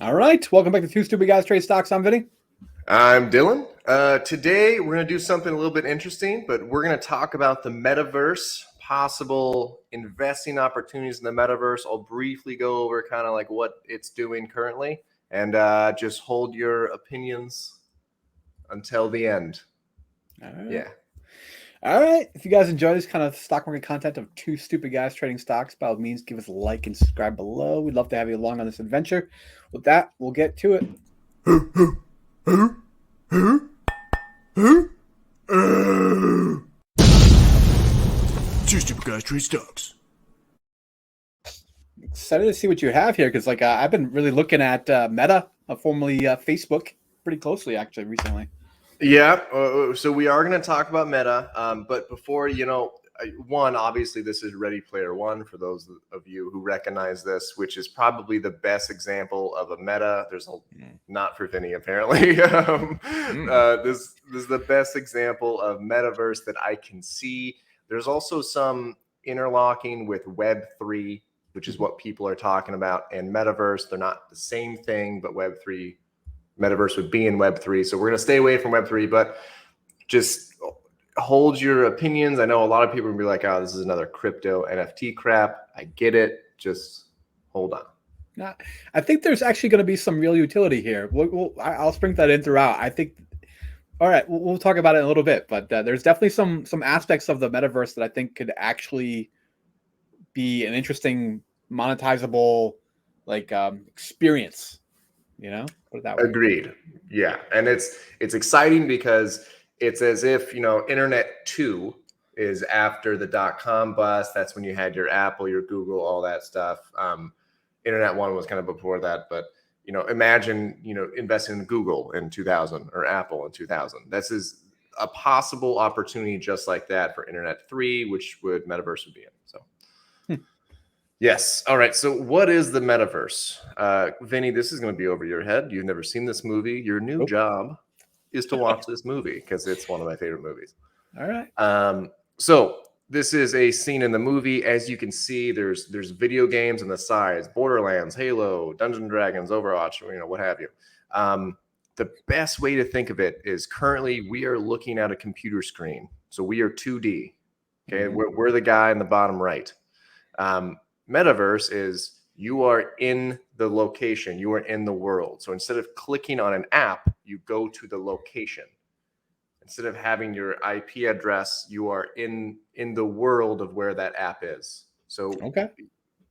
All right. Welcome back to Two Stupid Guys Trade Stocks. I'm Vinny. I'm Dylan. Today we're going to do something a little bit interesting, but we're going to talk about the metaverse, possible investing opportunities in the metaverse. I'll briefly go over kind of like what it's doing currently, and just hold your opinions until the end. All right. Yeah. All right. If you guys enjoy this kind of stock market content of Two Stupid Guys Trading Stocks, by all means, give us a like and subscribe below. We'd love to have you along on this adventure. With that, we'll get to it. Two Stupid Guys Trade Stocks. Excited to see what you have here because, I've been really looking at Meta, formerly Facebook, pretty closely actually recently. Yeah, so we are going to talk about Meta, but before, one, obviously this is Ready Player One for those of you who recognize this, which is probably the best example of a meta. Not for Vinny, apparently. This is the best example of metaverse that I can see. There's also some interlocking with Web3, which is what people are talking about, and metaverse. They're not the same thing, but Web3, metaverse would be in Web3. So we're going to stay away from Web3, but just hold your opinions. I know a lot of people will be like, oh, this is another crypto NFT crap. I get it. Just hold on. I think there's actually going to be some real utility here. I'll sprinkle that in throughout. I think. All right, we'll talk about it in a little bit, but there's definitely some aspects of the metaverse that I think could actually be an interesting monetizable experience. Put it that way. Agreed. Yeah, and it's exciting because it's as if Internet 2 is after the .com bust. That's when you had your Apple, your Google, all that stuff. Internet 1 was kind of before that, but imagine investing in Google in 2000 or Apple in 2000. This is a possible opportunity just like that for Internet 3, which metaverse would be in. So yes. All right. So what is the metaverse? Vinny, this is going to be over your head. You've never seen this movie. Your new job is to watch this movie because it's one of my favorite movies. All right. So this is a scene in the movie. As you can see, there's video games on the sides: Borderlands, Halo, Dungeons and Dragons, Overwatch, what have you. The best way to think of it is currently we are looking at a computer screen. So we are 2D. Okay, we're the guy in the bottom right. Metaverse is you are in the location, you are in the world. So instead of clicking on an app, you go to the location. Instead of having your IP address, you are in the world of where that app is. So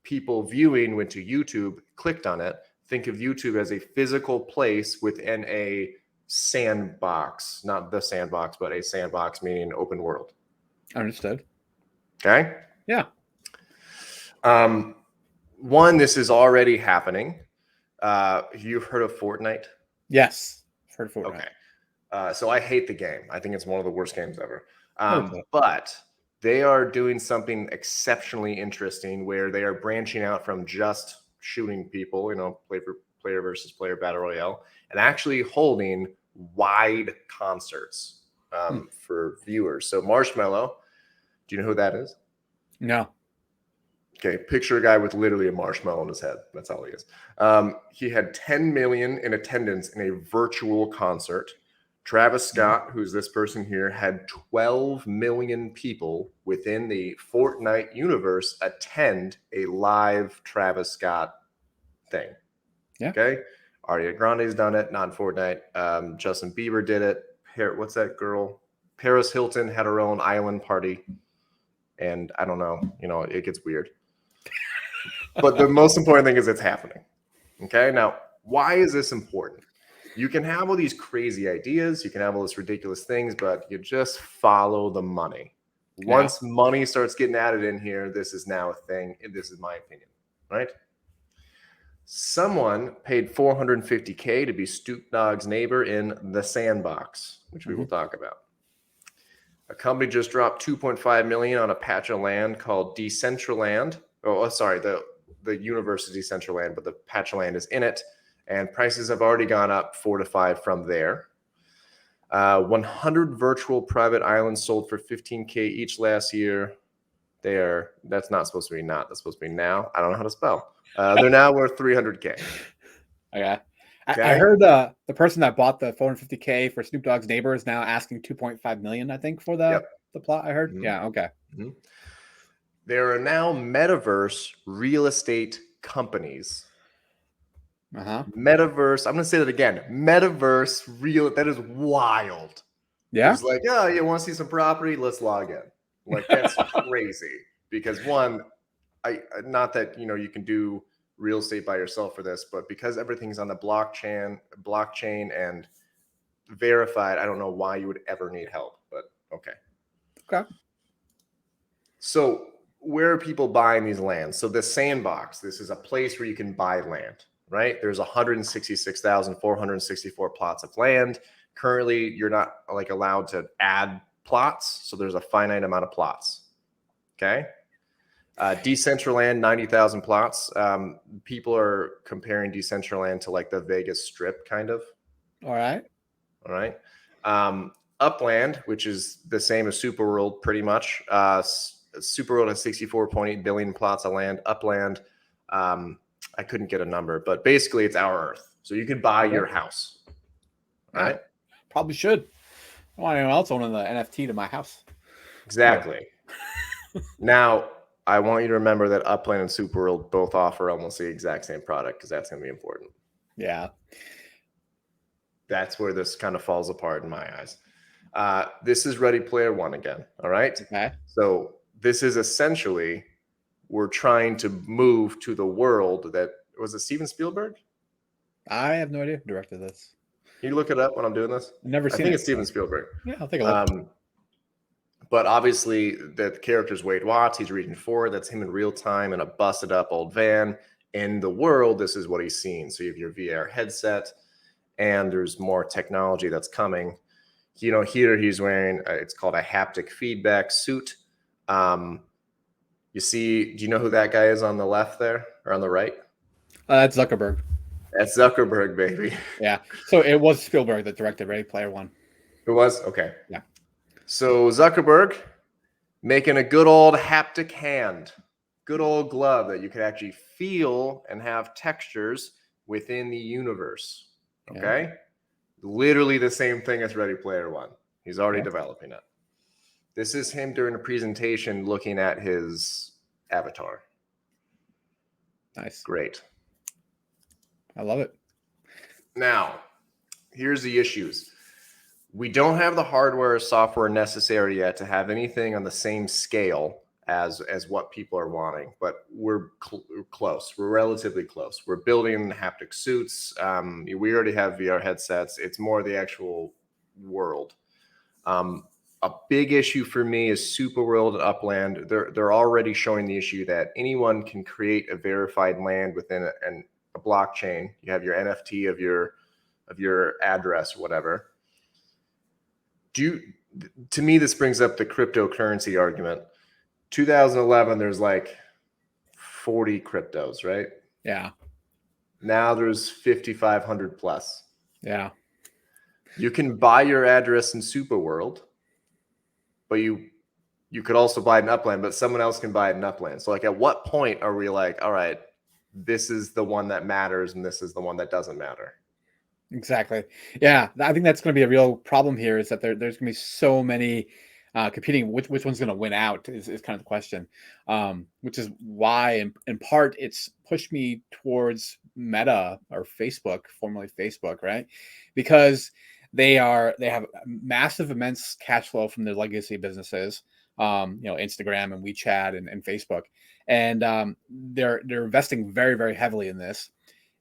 people viewing went to YouTube, clicked on it. Think of YouTube as a physical place within a sandbox, not the sandbox, but a sandbox meaning open world. Understood. Okay. Yeah. One, this is already happening. You've heard of Fortnite? Yes. I've heard of Fortnite. Okay. So I hate the game. I think it's one of the worst games ever. But they are doing something exceptionally interesting where they are branching out from just shooting people, player versus player battle royale, and actually holding wide concerts for viewers. So Marshmello, do you know who that is? No. Okay, picture a guy with literally a marshmallow on his head. That's all he is. He had 10 million in attendance in a virtual concert. Travis Scott, who's this person here, had 12 million people within the Fortnite universe attend a live Travis Scott thing. Yeah. Okay. Ariana Grande's done it, not Fortnite. Justin Bieber did it. What's that girl? Paris Hilton had her own island party. And I don't know, it gets weird. But the most important thing is it's happening. Okay. Now, why is this important? You can have all these crazy ideas. You can have all these ridiculous things, but you just follow the money. Once money starts getting added in here, this is now a thing. And this is my opinion, right? Someone paid $450K to be Snoop Dogg's neighbor in the Sandbox, which we will talk about. A company just dropped $2.5 million on a patch of land called Decentraland. Oh, sorry, the universe is Decentraland, but the patch of land is in it, and prices have already gone up 4 to 5 from there. 100 virtual private islands sold for $15K each last year. That's not supposed to be not. That's supposed to be now. I don't know how to spell. They're now worth $300K. Okay. I Okay. heard the person that bought the 450K for Snoop Dogg's neighbor is now asking 2.5 million, I think, for Yep. the plot. I heard. Mhm. Yeah. Okay. Mhm. There are now metaverse real estate companies. Uh-huh. Metaverse, I'm going to say that again. Metaverse real, that is wild. Yeah. There's like, oh, you want to see some property? Let's log in. Like, that's crazy. Because one, I not that you can do real estate by yourself for this, but because everything's on the blockchain and verified, I don't know why you would ever need help. But okay. Okay. So where are people buying these lands? So the sandbox, this is a place where you can buy land, right? There's 166,464 plots of land. Currently, you're not like allowed to add plots. So there's a finite amount of plots. Okay. Decentraland, 90,000 plots. People are comparing Decentraland to like the Vegas Strip kind of. All right. All right. Upland, which is the same as Superworld pretty much. Superworld has 64.8 billion plots of land. Upland, I couldn't get a number, but basically it's our Earth. So you could buy Okay. your house. All Yeah. right. Probably should. I want anyone else owning the NFT to my house. Exactly. Now, I want you to remember that Upland and Superworld both offer almost the exact same product because that's going to be important. Yeah. That's where this kind of falls apart in my eyes. This is Ready Player One again. All right. Okay. So this is essentially we're trying to move to the world that was it Steven Spielberg? I have no idea who directed this. Can you look it up when I'm doing this? Never I seen think it. it's Steven Spielberg. Yeah, I'll take a look. But obviously, the character's Wade Watts. He's reading forward. That's him in real time in a busted up old van. In the world, this is what he's seeing. So you have your VR headset, and there's more technology that's coming. Here he's wearing it's called a haptic feedback suit. You see, do you know who that guy is on the left there or on the right? That's Zuckerberg. That's Zuckerberg, baby. Yeah. So it was Spielberg that directed Ready Player One. It was? Okay. Yeah. So Zuckerberg making a good old haptic hand, good old glove that you could actually feel and have textures within the universe. Okay. Yeah. Literally the same thing as Ready Player One. He's already Yeah. developing it. This is him during a presentation looking at his avatar. Nice. Great. I love it. Now, here's the issues. We don't have the hardware or software necessary yet to have anything on the same scale as what people are wanting, but we're close. We're relatively close. We're building haptic suits. We already have VR headsets. It's more the actual world. A big issue for me is Superworld and Upland. They're already showing the issue that anyone can create a verified land within a blockchain. You have your NFT of your address or whatever. To me, this brings up the cryptocurrency argument. 2011, there's like 40 cryptos, right? Yeah. Now there's 5,500 plus. Yeah. You can buy your address in Superworld, but you could also buy it in Upland, but someone else can buy it in Upland. So like at what point are we like, all right, this is the one that matters and this is the one that doesn't matter? Exactly. Yeah, I think that's going to be a real problem here. Is that there's going to be so many competing. Which one's going to win out is kind of the question. Which is why, in part, it's pushed me towards Meta or Facebook, formerly Facebook, right? Because they have massive, immense cash flow from their legacy businesses. Instagram and WeChat and Facebook, and they're investing very, very heavily in this.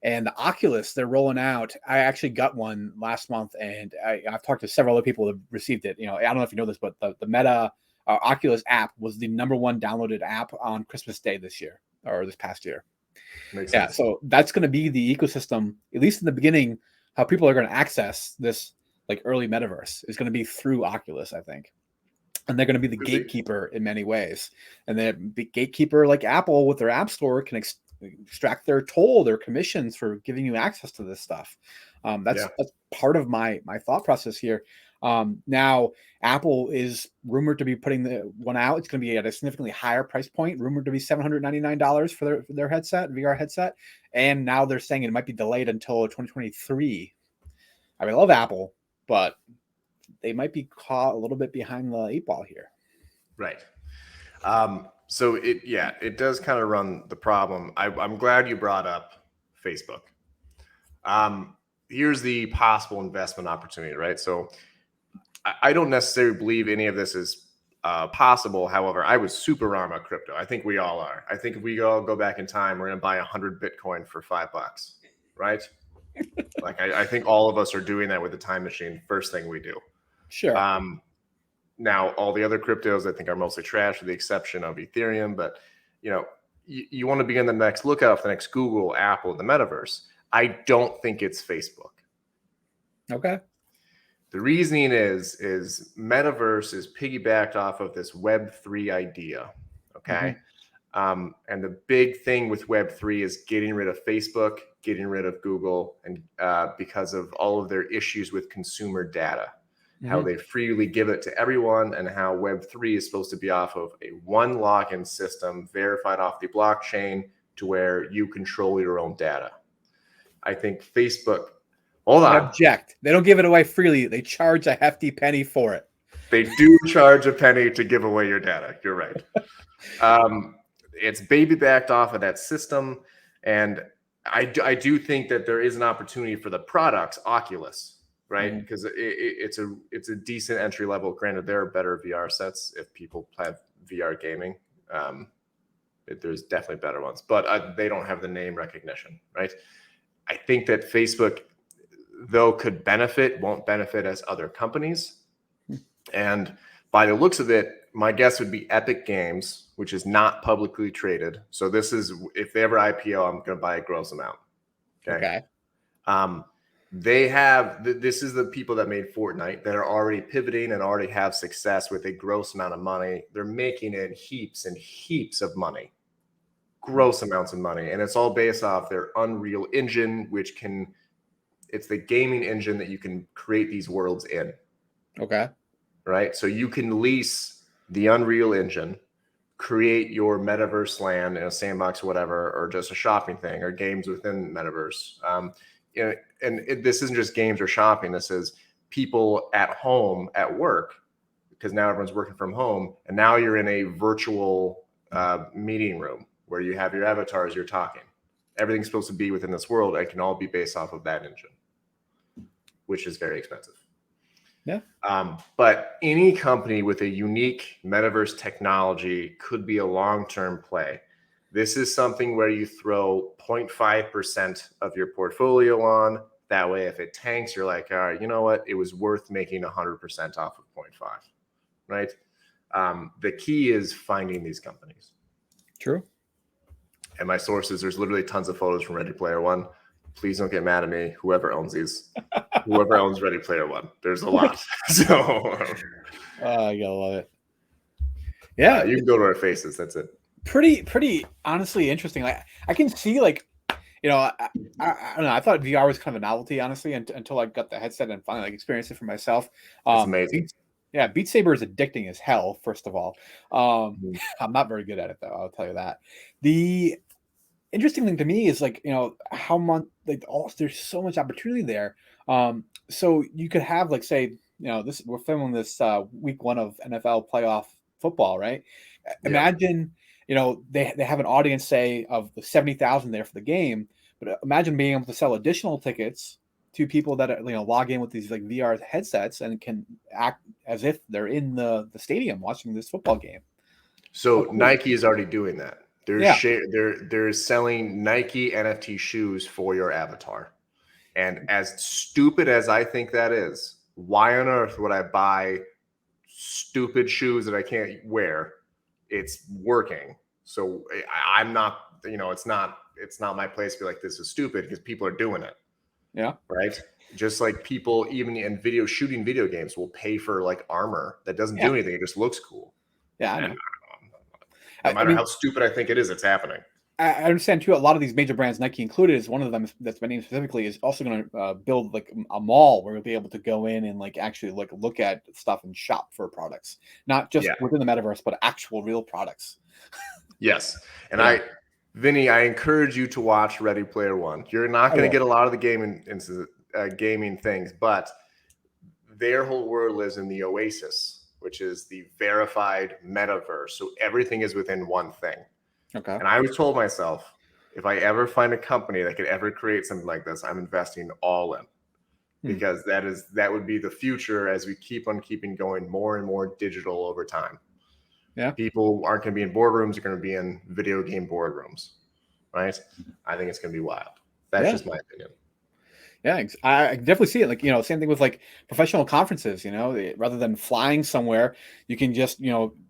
And the Oculus they're rolling out, I actually got one last month, and I've talked to several other people that received it. I don't know if you know this, but the Meta Oculus app was the #1 downloaded app on Christmas Day this year or this past year. Makes Yeah, sense. so that's going to be the ecosystem, at least in the beginning, how people are going to access this like early metaverse is going to be through Oculus, I think. And they're going to be the gatekeeper in many ways. And the gatekeeper, like Apple with their App Store, can extract their toll, their commissions for giving you access to this stuff. That's part of my thought process here. Now Apple is rumored to be putting the one out. It's going to be at a significantly higher price point, rumored to be $799 for their headset, VR headset. And now they're saying it might be delayed until 2023. I love Apple, but they might be caught a little bit behind the 8 ball here. Right. So it does kind of run the problem. I'm glad you brought up Facebook. Here's the possible investment opportunity, right? So I don't necessarily believe any of this is possible. However, I was super wrong about crypto. I think we all are. I think if we all go back in time, we're going to buy 100 Bitcoin for $5, right? Like I think all of us are doing that with the time machine. First thing we do. Sure. Now, all the other cryptos I think are mostly trash, with the exception of Ethereum. But you want to be on the next lookout for the next Google, Apple, the Metaverse. I don't think it's Facebook. Okay. The reasoning is Metaverse is piggybacked off of this Web3 idea. Okay. And the big thing with Web3 is getting rid of Facebook, getting rid of Google, and because of all of their issues with consumer data, how they freely give it to everyone, and how Web3 is supposed to be off of a one login system verified off the blockchain to where you control your own data. I think Facebook, hold on. Object. They don't give it away freely. They charge a hefty penny for it. They do charge a penny to give away your data. You're right. It's baby backed off of that system. And I do think that there is an opportunity for the products, Oculus, right? Because it's a decent entry level. Granted, there are better VR sets if people have VR gaming. There's definitely better ones, but they don't have the name recognition, right? I think that Facebook, though, could benefit, won't benefit as other companies. And by the looks of it, my guess would be Epic Games, which is not publicly traded. So this is, if they ever IPO, I'm going to buy a gross amount. Okay. They have, this is the people that made Fortnite that are already pivoting and already have success with a gross amount of money. They're making in heaps and heaps of money. Gross amounts of money, and it's all based off their Unreal Engine, which it's the gaming engine that you can create these worlds in. Okay. Right. So you can lease the Unreal Engine, create your metaverse land in a sandbox, whatever, or just a shopping thing, or games within metaverse. This isn't just games or shopping. This is people at home at work, because now everyone's working from home, and now you're in a virtual meeting room where you have your avatars, you're talking. Everything's supposed to be within this world. It can all be based off of that engine, which is very expensive. Yeah. But any company with a unique metaverse technology could be a long-term play. This is something where you throw 0.5% of your portfolio on. That way, if it tanks, you're like, all right, you know what? It was worth making 100% off of 0.5, right? The key is finding these companies. True. And my sources, there's literally tons of photos from Ready Player One. Please don't get mad at me. Whoever owns these, whoever owns Ready Player One, there's a lot. So I gotta love it. Yeah, you can go to our faces. That's it. Pretty honestly interesting. Like I can see, like, I don't know. I thought VR was kind of a novelty, honestly, until I got the headset and finally experienced it for myself. It's amazing. Beat Saber is addicting as hell. First of all, I'm not very good at it, though. I'll tell you that. The interesting thing to me is, like, how much, like, there's so much opportunity there. So you could have, like, say, we're filming this week 1 of NFL playoff football, right? Yeah. Imagine, they have an audience, say, of the 70,000 there for the game, but imagine being able to sell additional tickets to people that log in with these, like, VR headsets and can act as if they're in the stadium watching this football game. So Nike is already doing that. They're selling Nike NFT shoes for your avatar. And as stupid as I think that is, why on earth would I buy stupid shoes that I can't wear? It's working. So I'm not, it's not my place to be like, this is stupid, because people are doing it. Yeah. Right. Just like people, even in shooting video games, will pay for, like, armor that doesn't do anything. It just looks cool. Yeah. I know. No matter how stupid I think it is, it's happening. I understand too. A lot of these major brands, Nike included, is one of them that's been named specifically. Is also going to build like a mall where you'll be able to go in and like actually like look at stuff and shop for products, not just Yeah. within the metaverse, but actual real products. Yes. And Yeah, Vinny, I encourage you to watch Ready Player One. You're not I going to will. get a lot of the gaming things, but their whole world lives in the Oasis, which is the verified metaverse. So everything is within one thing. Okay. And I was told myself, if I ever find a company that could ever create something like this, I'm investing all in, Hmm. because that would be the future as we keep on keeping going more and more digital over time. Yeah. People aren't going to be in boardrooms; they're going to be in video game boardrooms, right? I think it's going to be wild. That's Yeah. just my opinion. Yeah, I can definitely see it. Like, same thing with like professional conferences, rather than flying somewhere, you can just,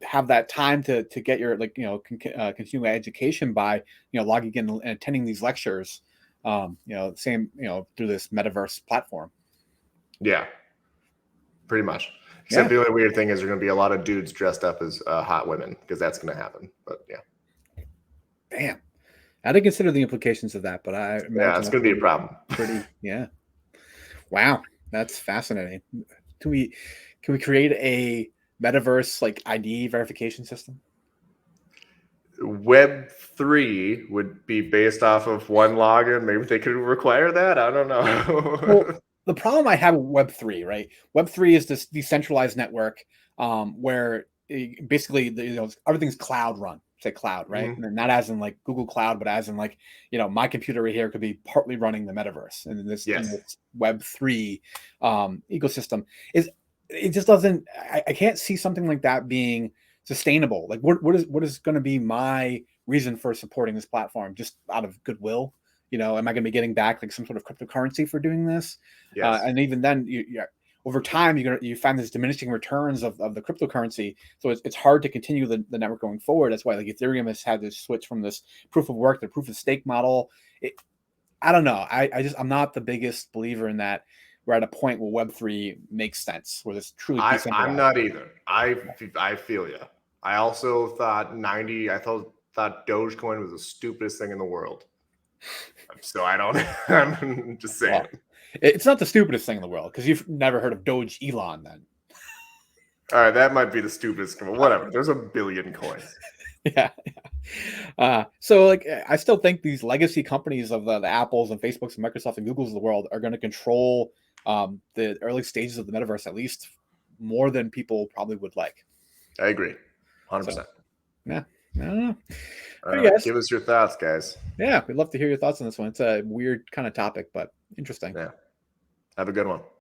have that time to get your like, continuing education by, logging in and attending these lectures, same, through this metaverse platform. Yeah, pretty much. Except Yeah. the only weird thing is there's going to be a lot of dudes dressed up as hot women, because that's going to happen. But yeah, Damn. I didn't consider the implications of that, but I yeah, imagine it's that's going to going be a to be problem. pretty, yeah. Wow. That's fascinating. Can we, can we create a metaverse like ID verification system? Web3 would be based off of one login. Maybe they could require that. I don't Well, know. the problem I have with Web3, right? Web3 is this decentralized network where basically everything's cloud run, say cloud, right? Mhm. And not as in like Google Cloud, but as in like my computer right here could be partly running the metaverse, and in Yes. this Web3 ecosystem is it just doesn't. I can't see something like that being sustainable. Like what is going to be my reason for supporting this platform just out of goodwill? Am I going to be getting back like some sort of cryptocurrency for doing this? Yes. And even then, over time, you find this diminishing returns of the cryptocurrency. So it's hard to continue the network going forward. That's why like Ethereum has had this switch from this proof of work to proof of stake model. I don't know. I'm not the biggest believer in that. We're at a point where Web3 makes sense, where it's truly I'm decentralized. not either. I feel you. I also thought thought Dogecoin was the stupidest thing in the world. So I don't. I'm just saying. Well, it's not the stupidest thing in the world because you've never heard of Doge Elon then. All right, that might be the stupidest. Whatever. There's a billion coins. Yeah. So like I still think these legacy companies of the Apples and Facebooks and Microsoft and Googles of the world are going to control the early stages of the metaverse at least more than people probably would like. I agree, So 100%. yeah, I don't know. All Hey right, guys, give us your thoughts, guys. yeah, we'd love to hear your thoughts on this one. It's a weird kind of topic, but interesting. Yeah, have a good one.